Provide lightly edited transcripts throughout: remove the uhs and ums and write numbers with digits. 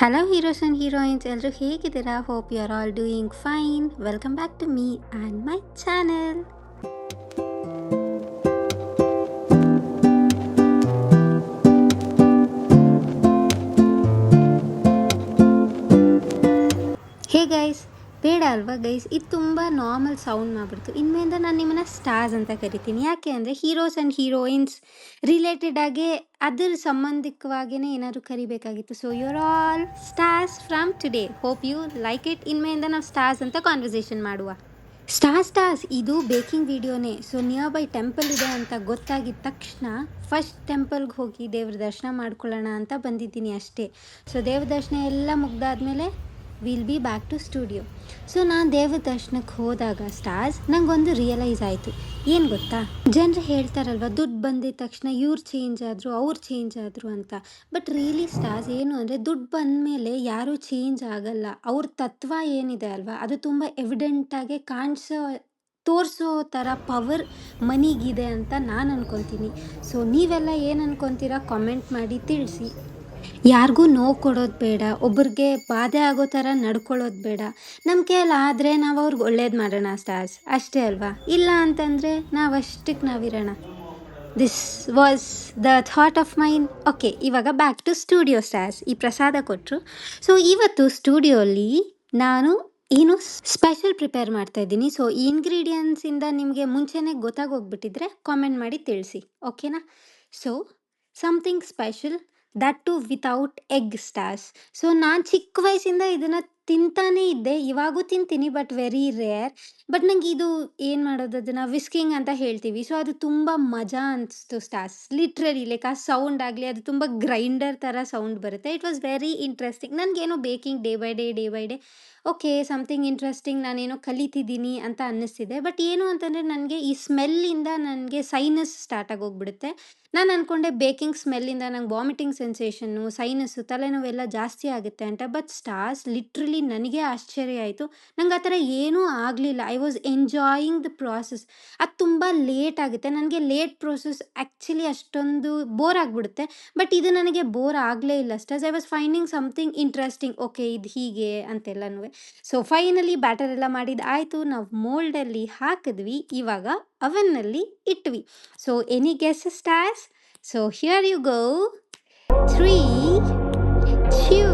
Hello heroes and heroines, ಎಲ್ಲರೂ ಹೇಗಿದ್ದೀರಾ? Hope you are all doing fine. Welcome back to me and my channel. Hey guys, ಬೇಡ ಅಲ್ವಾ guys, ಇದು ತುಂಬ normal sound ಮಾಡಿಬಿಡ್ತು. ಇನ್ಮೇಲಿಂದ ನಾನು ನಿಮ್ಮನ್ನು ಸ್ಟಾರ್ಸ್ ಅಂತ ಕರಿತೀನಿ. ಯಾಕೆ ಅಂದರೆ ಹೀರೋಸ್ ಆ್ಯಂಡ್ ಹೀರೋಯಿನ್ಸ್ ರಿಲೇಟೆಡ್ ಆಗಿ ಅದರ ಸಂಬಂಧಿಕವಾಗಿಯೇ ಏನಾದರೂ ಕರಿಬೇಕಾಗಿತ್ತು. So you're all stars from today. Hope you like it. ಇನ್ಮೇಲಿಂದ ನಾವು ಸ್ಟಾರ್ಸ್ ಅಂತ ಕಾನ್ವರ್ಸೇಷನ್ ಮಾಡುವ. ಸ್ಟಾರ್ಸ್ ಇದು ಬೇಕಿಂಗ್ ವಿಡಿಯೋನೇ. ಸೊ ನಿಯರ್ ಬೈ ಟೆಂಪಲ್ ಇದೆ ಅಂತ ಗೊತ್ತಾಗಿದ್ದ ತಕ್ಷಣ ಫಸ್ಟ್ ಟೆಂಪಲ್ಗೆ ಹೋಗಿ ದೇವ್ರ ದರ್ಶನ ಮಾಡ್ಕೊಳ್ಳೋಣ ಅಂತ ಬಂದಿದ್ದೀನಿ ಅಷ್ಟೇ. ಸೊ ದೇವ್ರ ದರ್ಶನ ಎಲ್ಲ ಮುಗ್ದಾದ್ಮೇಲೆ will be back to studio. So ನಾನು ದೇವ್ರ ದರ್ಶನಕ್ಕೆ ಹೋದಾಗ ಸ್ಟಾರ್ಸ್ ನಂಗೊಂದು ರಿಯಲೈಸ್ ಆಯಿತು. ಏನು ಗೊತ್ತಾ, ಜನರು ಹೇಳ್ತಾರಲ್ವ ದುಡ್ಡು ಬಂದಿದ ತಕ್ಷಣ ಇವ್ರು ಚೇಂಜ್ ಆದರು, ಅವ್ರು ಚೇಂಜ್ ಆದರು ಅಂತ. ಬಟ್ ರಿಯಲಿ ಸ್ಟಾರ್ಸ್ ಏನು ಅಂದರೆ, ದುಡ್ಡು ಬಂದಮೇಲೆ ಯಾರೂ ಚೇಂಜ್ ಆಗಲ್ಲ. ಅವ್ರ ತತ್ವ ಏನಿದೆ ಅಲ್ವಾ, ಅದು ತುಂಬ ಎವಿಡೆಂಟಾಗಿ ತೋರಿಸೋ ಥರ ಪವರ್ ಮನಿಗಿದೆ ಅಂತ ನಾನು ಅನ್ಕೊತೀನಿ. ಸೊ ನೀವೆಲ್ಲ ಏನು ಅನ್ಕೊತೀರಾ ಕಾಮೆಂಟ್ ಮಾಡಿ ತಿಳಿಸಿ. ಯಾರಿಗೂ ನೋವು ಕೊಡೋದು ಬೇಡ, ಒಬ್ರಿಗೆ ಬಾಧೆ ಆಗೋ ಥರ ನಡ್ಕೊಳ್ಳೋದು ಬೇಡ. ನಮ್ಮ ಕೈಯಲ್ಲಿ ಆದರೆ ನಾವು ಅವ್ರಿಗೆ ಒಳ್ಳೇದು ಮಾಡೋಣ ಸ್ಟಾರ್ಸ್, ಅಷ್ಟೇ ಅಲ್ವಾ? ಇಲ್ಲ ಅಂತಂದರೆ ನಾವಷ್ಟಕ್ಕೆ ನಾವಿರೋಣ. This was the thought of mine. Okay, ಇವಾಗ ಬ್ಯಾಕ್ ಟು ಸ್ಟುಡಿಯೋ ಸ್ಟಾರ್ಸ್. ಈ ಪ್ರಸಾದ ಕೊಟ್ಟರು. ಸೊ ಇವತ್ತು ಸ್ಟುಡಿಯೋಲಿ ನಾನು ಏನು ಸ್ಪೆಷಲ್ ಪ್ರಿಪೇರ್ ಮಾಡ್ತಾಯಿದ್ದೀನಿ. ಸೊ ಈ ಇಂಗ್ರೀಡಿಯೆಂಟ್ಸಿಂದ ನಿಮಗೆ ಮುಂಚೆನೇ ಗೊತ್ತಾಗೋಗ್ಬಿಟ್ಟಿದ್ರೆ ಕಾಮೆಂಟ್ ಮಾಡಿ ತಿಳಿಸಿ, ಓಕೆನಾ? So something special, that too without egg stars. So ನಾನು ಚಿಕ್ಕ ವಯಸ್ಸಿಂದ ಇದನ್ನು ತಿಂತಾನೇ ಇದ್ದೆ, ಇವಾಗೂ ತಿಂತೀನಿ, ಬಟ್ ವೆರಿ ರೇರ್. ಬಟ್ ನಂಗೆ ಇದು ಏನು ಮಾಡೋದು, ಅದನ್ನು ವಿಸ್ಕಿಂಗ್ ಅಂತ ಹೇಳ್ತೀವಿ. ಸೊ ಅದು ತುಂಬ ಮಜಾ ಅನಿಸ್ತು ಸ್ಟಾರ್ಸ್. ಲಿಟ್ರಲಿ ಲೈಕ್ ಆ ಸೌಂಡ್ ಆಗಲಿ, ಅದು ತುಂಬ ಗ್ರೈಂಡರ್ ಥರ ಸೌಂಡ್ ಬರುತ್ತೆ. It was very interesting. ನನಗೇನೋ baking day by day okay something interesting, ನಾನೇನೋ ಕಲಿತಿದ್ದೀನಿ ಅಂತ ಅನ್ನಿಸ್ತಿದೆ. ಬಟ್ ಏನು ಅಂತಂದರೆ ನನಗೆ ಈ ಸ್ಮೆಲ್ಲಿಂದ ನನಗೆ ಸೈನಸ್ ಸ್ಟಾರ್ಟ್ ಆಗೋಗ್ಬಿಡುತ್ತೆ. ನಾನು ಅಂದ್ಕೊಂಡೆ ಬೇಕಿಂಗ್ ಸ್ಮೆಲ್ಲಿಂದ ನಂಗೆ ವಾಮಿಟಿಂಗ್ ಸೆನ್ಸೇಷನ್ನು, ಸೈನಸ್ಸು, ತಲೆನೋವೆಲ್ಲ ಜಾಸ್ತಿ ಆಗುತ್ತೆ ಅಂತ. ಬಟ್ ಸ್ಟಾರ್ಸ್ ಲಿಟ್ರಲಿ ನನಗೆ ಆಶ್ಚರ್ಯ ಆಯಿತು. ನಂಗೆ ಆ ಥರ ಏನೂ ಆಗಲಿಲ್ಲ. I was enjoying the process. ಅದು ತುಂಬ ಲೇಟ್ ಆಗುತ್ತೆ. ನನಗೆ ಲೇಟ್ ಪ್ರೋಸೆಸ್ ಆ್ಯಕ್ಚುಲಿ ಅಷ್ಟೊಂದು ಬೋರ್ ಆಗಿಬಿಡುತ್ತೆ. ಬಟ್ ಇದು ನನಗೆ ಬೋರ್ ಆಗಲೇ ಇಲ್ಲ stars. I was finding something interesting. Okay ಇದು ಹೀಗೆ ಅಂತೆಲ್ಲನೂ. ಸೊ ಫೈನಲಿ ಬ್ಯಾಟರ್ ಎಲ್ಲ ಮಾಡಿದ್ದು ಆಯಿತು. ನಾವು ಮೋಲ್ಡಲ್ಲಿ ಹಾಕಿದ್ವಿ, ಇವಾಗ ಅವನ್ನಲ್ಲಿ ಇಟ್ವಿ. So any guess stars? So here you go. 3, 2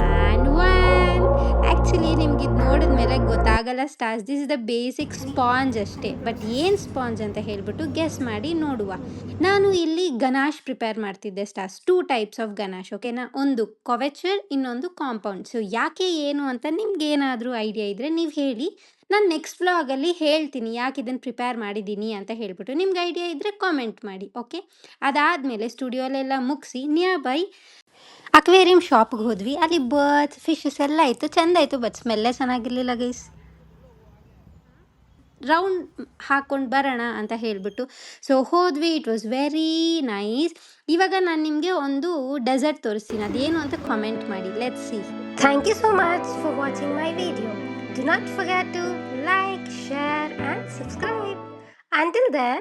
and 1. Actually ನಿಮ್ಗೆ ಇದು ನೋಡಿದ್ಮೇಲೆ ಗೊತ್ತಾಗಲ್ಲ stars, this is the basic sponge ಅಷ್ಟೇ. ಬಟ್ ಏನು ಸ್ಪಾಂಜ್ ಅಂತ ಹೇಳ್ಬಿಟ್ಟು ಗೆಸ್ ಮಾಡಿ ನೋಡುವ. ನಾನು ಇಲ್ಲಿ ಗನಾಶ್ ಪ್ರಿಪೇರ್ ಮಾಡ್ತಿದ್ದೆ ಸ್ಟಾರ್ಸ್. 2 ಟೈಪ್ಸ್ ಆಫ್ ಗನಾಶ್, ಓಕೆನಾ? ಒಂದು ಕವೆಚರ್, ಇನ್ನೊಂದು ಕಾಂಪೌಂಡ್. ಸೊ ಯಾಕೆ ಏನು ಅಂತ ನಿಮ್ಗೆ ಏನಾದರೂ ಐಡಿಯಾ ಇದ್ದರೆ ನೀವು ಹೇಳಿ. ನಾನು ನೆಕ್ಸ್ಟ್ ವ್ಲಾಗಲ್ಲಿ ಹೇಳ್ತೀನಿ ಯಾಕೆ ಇದನ್ನು ಪ್ರಿಪೇರ್ ಮಾಡಿದ್ದೀನಿ ಅಂತ ಹೇಳ್ಬಿಟ್ಟು. ನಿಮ್ಗೆ ಐಡಿಯಾ ಇದ್ದರೆ ಕಾಮೆಂಟ್ ಮಾಡಿ, ಓಕೆ? ಅದಾದಮೇಲೆ ಸ್ಟುಡಿಯೋಲೆಲ್ಲ ಮುಗಿಸಿ ನಿಯರ್ ಬೈ ಅಕ್ವೇರಿಯಂ ಶಾಪ್ಗೆ ಹೋದ್ವಿ. ಅಲ್ಲಿ ಬರ್ಡ್ಸ್, ಫಿಶಸ್ ಎಲ್ಲ ಇತ್ತು, ಚೆಂದ ಆಯಿತು. ಬಟ್ ಸ್ಮೆಲ್ಲೇ ಚೆನ್ನಾಗಿರಲಿಲ್ಲ ಗೈಸ್. ರೌಂಡ್ ಹಾಕ್ಕೊಂಡು ಬರೋಣ ಅಂತ ಹೇಳಿಬಿಟ್ಟು ಸೊ ಹೋದ್ವಿ. It was very nice. ಇವಾಗ ನಾನು ನಿಮಗೆ ಒಂದು ಡೆಸರ್ಟ್ ತೋರಿಸ್ತೀನಿ, ಅದೇನು ಅಂತ ಕಾಮೆಂಟ್ ಮಾಡಿ. Let's see. Thank you so much for watching my video. Do not forget to like, share and subscribe. Until then,